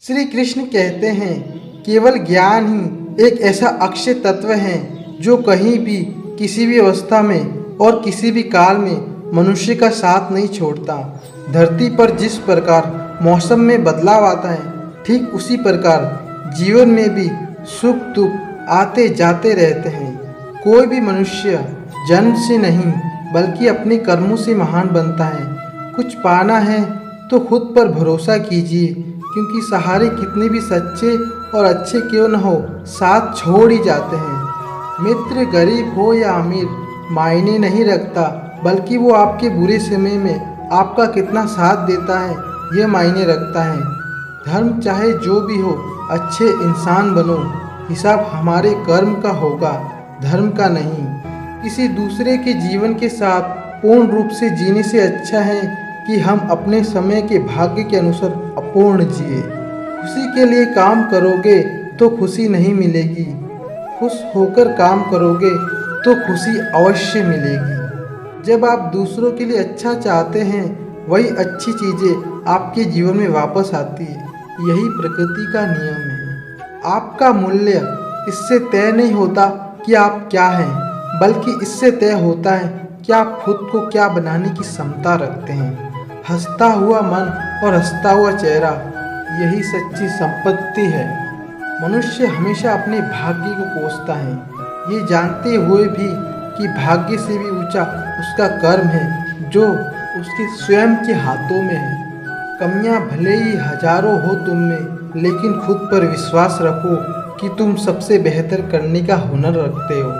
श्री कृष्ण कहते हैं, केवल ज्ञान ही एक ऐसा अक्षय तत्व है जो कहीं भी, किसी भी अवस्था में और किसी भी काल में मनुष्य का साथ नहीं छोड़ता। धरती पर जिस प्रकार मौसम में बदलाव आता है, ठीक उसी प्रकार जीवन में भी सुख दुख आते जाते रहते हैं। कोई भी मनुष्य जन्म से नहीं बल्कि अपने कर्मों से महान बनता है। कुछ पाना है तो खुद पर भरोसा कीजिए, क्योंकि सहारे कितने भी सच्चे और अच्छे क्यों न हो, साथ छोड़ ही जाते हैं। मित्र गरीब हो या अमीर मायने नहीं रखता, बल्कि वो आपके बुरे समय में आपका कितना साथ देता है यह मायने रखता है। धर्म चाहे जो भी हो, अच्छे इंसान बनो। हिसाब हमारे कर्म का होगा, धर्म का नहीं। किसी दूसरे के जीवन के साथ पूर्ण रूप से जीने से अच्छा है कि हम अपने समय के भाग्य के अनुसार अपूर्ण जिए। खुशी के लिए काम करोगे तो खुशी नहीं मिलेगी, खुश होकर काम करोगे तो खुशी अवश्य मिलेगी। जब आप दूसरों के लिए अच्छा चाहते हैं, वही अच्छी चीज़ें आपके जीवन में वापस आती है। यही प्रकृति का नियम है। आपका मूल्य इससे तय नहीं होता कि आप क्या हैं, बल्कि इससे तय होता है कि आप खुद को क्या बनाने की क्षमता रखते हैं। हंसता हुआ मन और हंसता हुआ चेहरा, यही सच्ची संपत्ति है। मनुष्य हमेशा अपने भाग्य को कोसता है, ये जानते हुए भी कि भाग्य से भी ऊंचा उसका कर्म है जो उसके स्वयं के हाथों में है। कमियां भले ही हजारों हो तुम में, लेकिन खुद पर विश्वास रखो कि तुम सबसे बेहतर करने का हुनर रखते हो।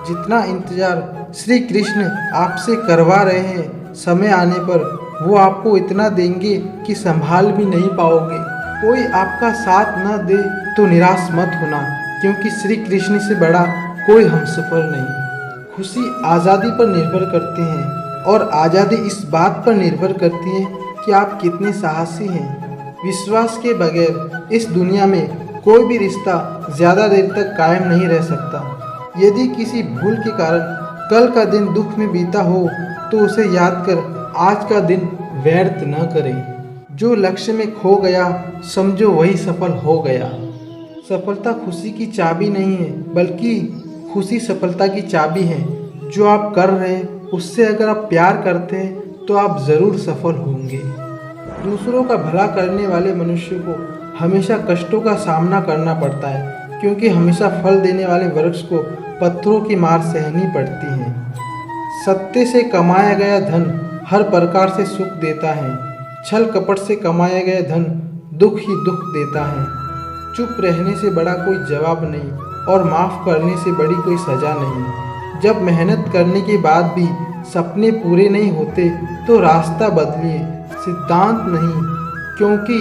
जितना इंतजार श्री कृष्ण आपसे करवा रहे हैं, समय आने पर वो आपको इतना देंगे कि संभाल भी नहीं पाओगे। कोई आपका साथ न दे तो निराश मत होना, क्योंकि श्री कृष्ण से बड़ा कोई हमसफर नहीं। खुशी आज़ादी पर निर्भर करती है, और आज़ादी इस बात पर निर्भर करती है कि आप कितने साहसी हैं। विश्वास के बगैर इस दुनिया में कोई भी रिश्ता ज़्यादा देर तक कायम नहीं रह सकता। यदि किसी भूल के कारण कल का दिन दुख में बीता हो, तो उसे याद कर आज का दिन व्यर्थ न करें। जो लक्ष्य में खो गया, समझो वही सफल हो गया। सफलता खुशी की चाबी नहीं है, बल्कि खुशी सफलता की चाबी है। जो आप कर रहे हैं उससे अगर आप प्यार करते हैं तो आप ज़रूर सफल होंगे। दूसरों का भला करने वाले मनुष्य को हमेशा कष्टों का सामना करना पड़ता है, क्योंकि हमेशा फल देने वाले वृक्ष को पत्थरों की मार सहनी पड़ती है। सत्य से कमाया गया धन हर प्रकार से सुख देता है, छल कपट से कमाया गया धन दुख ही दुख देता है। चुप रहने से बड़ा कोई जवाब नहीं, और माफ़ करने से बड़ी कोई सज़ा नहीं। जब मेहनत करने के बाद भी सपने पूरे नहीं होते तो रास्ता बदलिए, सिद्धांत नहीं, क्योंकि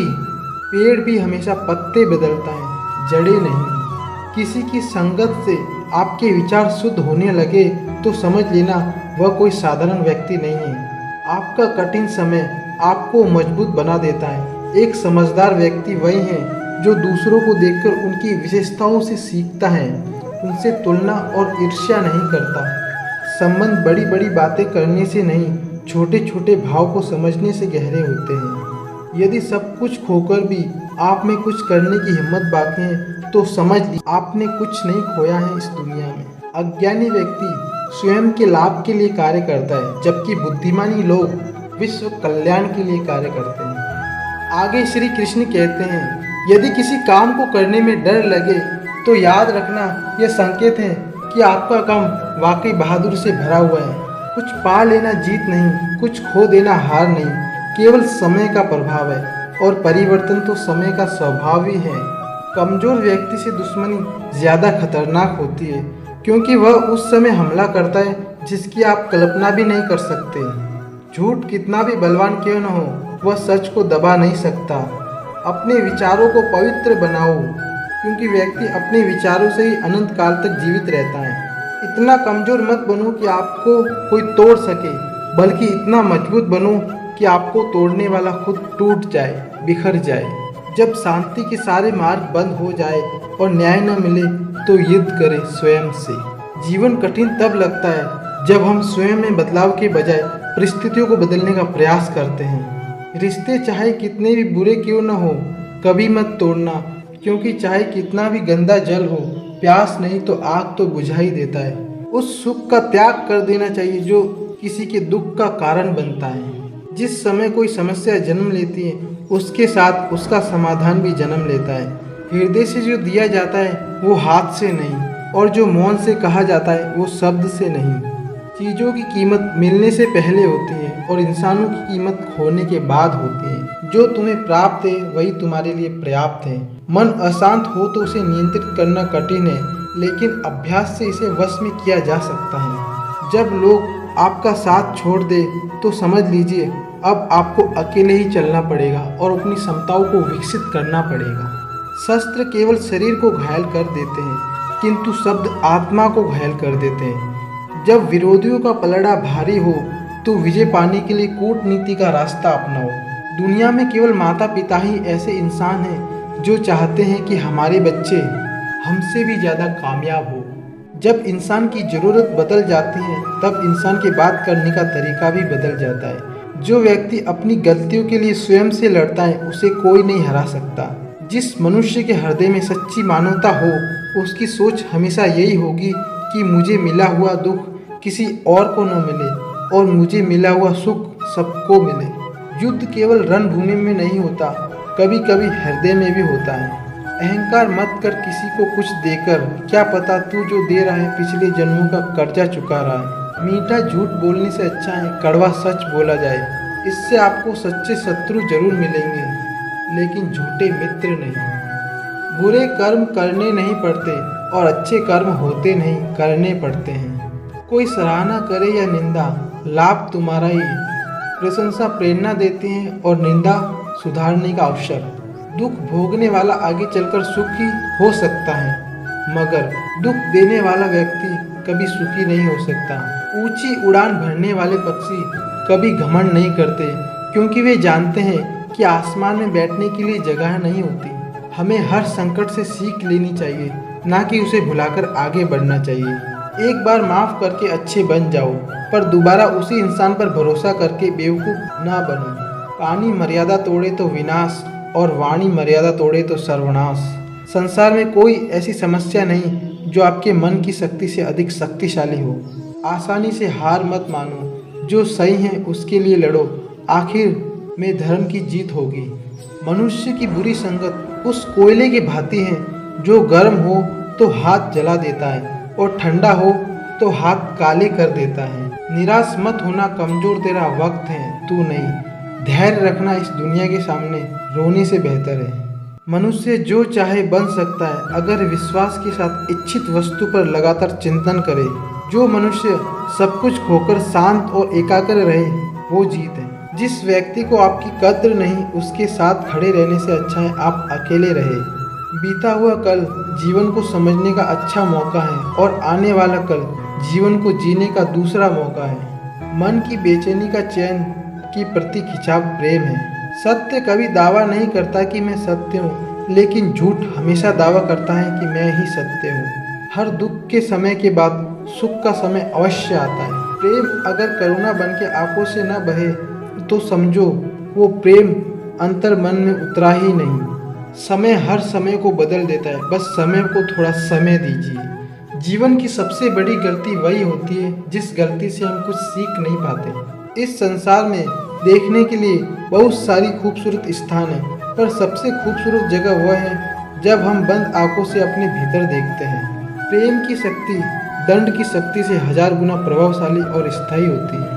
पेड़ भी हमेशा पत्ते बदलता है, जड़ें नहीं। किसी की संगत से आपके विचार शुद्ध होने लगे तो समझ लेना वह कोई साधारण व्यक्ति नहीं है। आपका कठिन समय आपको मजबूत बना देता है। एक समझदार व्यक्ति वही है जो दूसरों को देखकर उनकी विशेषताओं से सीखता है, उनसे तुलना और ईर्ष्या नहीं करता। संबंध बड़ी बड़ी बातें करने से नहीं, छोटे छोटे भाव को समझने से गहरे होते हैं। यदि सब कुछ खोकर भी आप में कुछ करने की हिम्मत बाकी है, तो समझ ली आपने कुछ नहीं खोया है इस दुनिया में। अज्ञानी व्यक्ति स्वयं के लाभ के लिए कार्य करता है, जबकि बुद्धिमानी लोग विश्व कल्याण के लिए कार्य करते हैं। आगे श्री कृष्ण कहते हैं, यदि किसी काम को करने में डर लगे तो याद रखना यह संकेत है कि आपका काम वाकई बहादुर से भरा हुआ है। कुछ पा लेना जीत नहीं, कुछ खो देना हार नहीं, केवल समय का प्रभाव है, और परिवर्तन तो समय का स्वभाव ही है। कमजोर व्यक्ति से दुश्मनी ज़्यादा खतरनाक होती है, क्योंकि वह उस समय हमला करता है जिसकी आप कल्पना भी नहीं कर सकते। झूठ कितना भी बलवान क्यों न हो, वह सच को दबा नहीं सकता। अपने विचारों को पवित्र बनाओ, क्योंकि व्यक्ति अपने विचारों से ही अनंत काल तक जीवित रहता है। इतना कमजोर मत बनो कि आपको कोई तोड़ सके, बल्कि इतना मजबूत बनो कि आपको तोड़ने वाला खुद टूट जाए, बिखर जाए। जब शांति के सारे मार्ग बंद हो जाए और न्याय न मिले, तो युद्ध करें स्वयं से। जीवन कठिन तब लगता है जब हम स्वयं में बदलाव के बजाय परिस्थितियों को बदलने का प्रयास करते हैं। रिश्ते चाहे कितने भी बुरे क्यों न हो, कभी मत तोड़ना, क्योंकि चाहे कितना भी गंदा जल हो, प्यास नहीं तो आग तो बुझा ही देता है। उस सुख का त्याग कर देना चाहिए जो किसी के दुख का कारण बनता है। जिस समय कोई समस्या जन्म लेती है, उसके साथ उसका समाधान भी जन्म लेता है। हृदय से जो दिया जाता है वो हाथ से नहीं, और जो मौन से कहा जाता है वो शब्द से नहीं। चीज़ों की कीमत मिलने से पहले होती है और इंसानों की कीमत खोने के बाद होती है। जो तुम्हें प्राप्त है वही तुम्हारे लिए पर्याप्त है। मन अशांत हो तो उसे नियंत्रित करना कठिन है, लेकिन अभ्यास से इसे वश में किया जा सकता है। जब लोग आपका साथ छोड़ दे तो समझ लीजिए अब आपको अकेले ही चलना पड़ेगा और अपनी क्षमताओं को विकसित करना पड़ेगा। शस्त्र केवल शरीर को घायल कर देते हैं, किंतु शब्द आत्मा को घायल कर देते हैं। जब विरोधियों का पलड़ा भारी हो तो विजय पाने के लिए कूटनीति का रास्ता अपनाओ। दुनिया में केवल माता पिता ही ऐसे इंसान हैं जो चाहते हैं कि हमारे बच्चे हमसे भी ज़्यादा कामयाब हो। जब इंसान की ज़रूरत बदल जाती है तब इंसान के बात करने का तरीका भी बदल जाता है। जो व्यक्ति अपनी गलतियों के लिए स्वयं से लड़ता है उसे कोई नहीं हरा सकता। जिस मनुष्य के हृदय में सच्ची मानवता हो उसकी सोच हमेशा यही होगी कि मुझे मिला हुआ दुख किसी और को न मिले और मुझे मिला हुआ सुख सबको मिले। युद्ध केवल रणभूमि में नहीं होता, कभी कभी हृदय में भी होता है। अहंकार मत कर किसी को कुछ देकर, क्या पता तू जो दे रहा है पिछले जन्मों का कर्जा चुका रहा है। मीठा झूठ बोलने से अच्छा है कड़वा सच बोला जाए। इससे आपको सच्चे शत्रु जरूर मिलेंगे, लेकिन झूठे मित्र नहीं। बुरे कर्म करने नहीं पड़ते और अच्छे कर्म होते नहीं, करने पड़ते हैं। कोई सराहना करे या निंदा, लाभ तुम्हारा ही। प्रशंसा प्रेरणा देती है और निंदा सुधारने का अवसर। दुख भोगने वाला आगे चलकर सुखी हो सकता है, मगर दुख देने वाला व्यक्ति कभी सुखी नहीं हो सकता। ऊंची उड़ान भरने वाले पक्षी कभी घमंड नहीं करते, क्योंकि वे जानते हैं कि आसमान में बैठने के लिए जगह नहीं होती। हमें हर संकट से सीख लेनी चाहिए, ना कि उसे भुलाकर आगे बढ़ना चाहिए। एक बार माफ़ करके अच्छे बन जाओ, पर दोबारा उसी इंसान पर भरोसा करके बेवकूफ़ ना बनो। पानी मर्यादा तोड़े तो विनाश और वाणी मर्यादा तोड़े तो सर्वनाश। संसार में कोई ऐसी समस्या नहीं जो आपके मन की शक्ति से अधिक शक्तिशाली हो। आसानी से हार मत मानो, जो सही है उसके लिए लड़ो, आखिर में धर्म की जीत होगी। मनुष्य की बुरी संगत उस कोयले की भांति है जो गर्म हो तो हाथ जला देता है और ठंडा हो तो हाथ काले कर देता है। निराश मत होना, कमजोर तेरा वक्त है, तू नहीं। धैर्य रखना इस दुनिया के सामने रोने से बेहतर है। मनुष्य जो चाहे बन सकता है अगर विश्वास के साथ इच्छित वस्तु पर लगातार चिंतन करे। जो मनुष्य सब कुछ खोकर शांत और एकाग्र रहे वो जीत है। जिस व्यक्ति को आपकी कद्र नहीं, उसके साथ खड़े रहने से अच्छा है आप अकेले रहे। बीता हुआ कल जीवन को समझने का अच्छा मौका है और आने वाला कल जीवन को जीने का दूसरा मौका है। मन की बेचैनी का चैन की प्रति खिंचाव प्रेम है। सत्य कभी दावा नहीं करता कि मैं सत्य हूँ, लेकिन झूठ हमेशा दावा करता है कि मैं ही सत्य हूँ। हर दुख के समय के बाद सुख का समय अवश्य आता है। प्रेम अगर करुणा बन के आंखों से न बहे तो समझो वो प्रेम अंतर मन में उतरा ही नहीं। समय हर समय को बदल देता है, बस समय को थोड़ा समय दीजिए। जीवन की सबसे बड़ी गलती वही होती है जिस गलती से हम कुछ सीख नहीं पाते। इस संसार में देखने के लिए बहुत सारी खूबसूरत स्थान है, पर सबसे खूबसूरत जगह वह है जब हम बंद आंखों से अपने भीतर देखते हैं। प्रेम की शक्ति दंड की शक्ति से 1000 गुना प्रभावशाली और स्थायी होती है।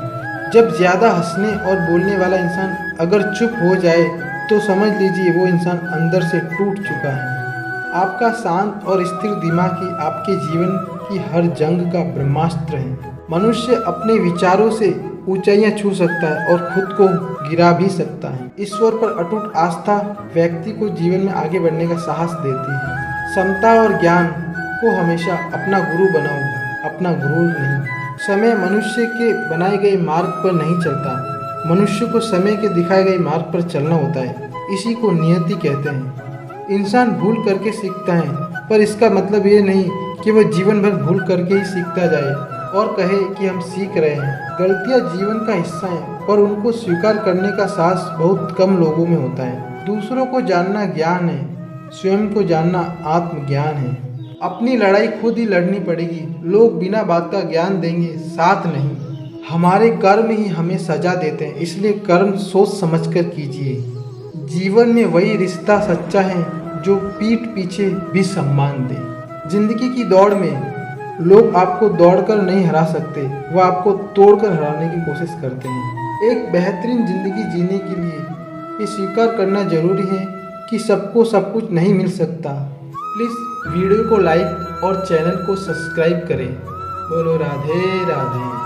जब ज़्यादा हंसने और बोलने वाला इंसान अगर चुप हो जाए तो समझ लीजिए वो इंसान अंदर से टूट चुका है। आपका शांत और स्थिर दिमाग ही आपके जीवन की हर जंग का ब्रह्मास्त्र है। मनुष्य अपने विचारों से ऊंचाइयां छू सकता है और खुद को गिरा भी सकता है। ईश्वर पर अटूट आस्था व्यक्ति को जीवन में आगे बढ़ने का साहस देती है। समता और ज्ञान को हमेशा अपना गुरु बनाओ, अपना गुरु नहीं। समय मनुष्य के बनाए गए मार्ग पर नहीं चलता, मनुष्य को समय के दिखाए गए मार्ग पर चलना होता है। इसी को नियति कहते हैं। इंसान भूल करके सीखता है, पर इसका मतलब ये नहीं कि वह जीवन भर भूल करके ही सीखता जाए और कहे कि हम सीख रहे हैं। गलतियाँ जीवन का हिस्सा हैं, पर उनको स्वीकार करने का साहस बहुत कम लोगों में होता है। दूसरों को जानना ज्ञान है, स्वयं को जानना आत्मज्ञान है। अपनी लड़ाई खुद ही लड़नी पड़ेगी। लोग बिना बात का ज्ञान देंगे, साथ नहीं। हमारे कर्म ही हमें सजा देते हैं, इसलिए कर्म सोच समझकर कीजिए। जीवन में वही रिश्ता सच्चा है जो पीठ पीछे भी सम्मान दे। जिंदगी की दौड़ में लोग आपको दौड़कर नहीं हरा सकते, वह आपको तोड़कर हराने की कोशिश करते हैं। एक बेहतरीन जिंदगी जीने के लिए ये स्वीकार करना जरूरी है कि सबको सब कुछ नहीं मिल सकता। प्लीज़ वीडियो को लाइक और चैनल को सब्सक्राइब करें। बोलो राधे राधे।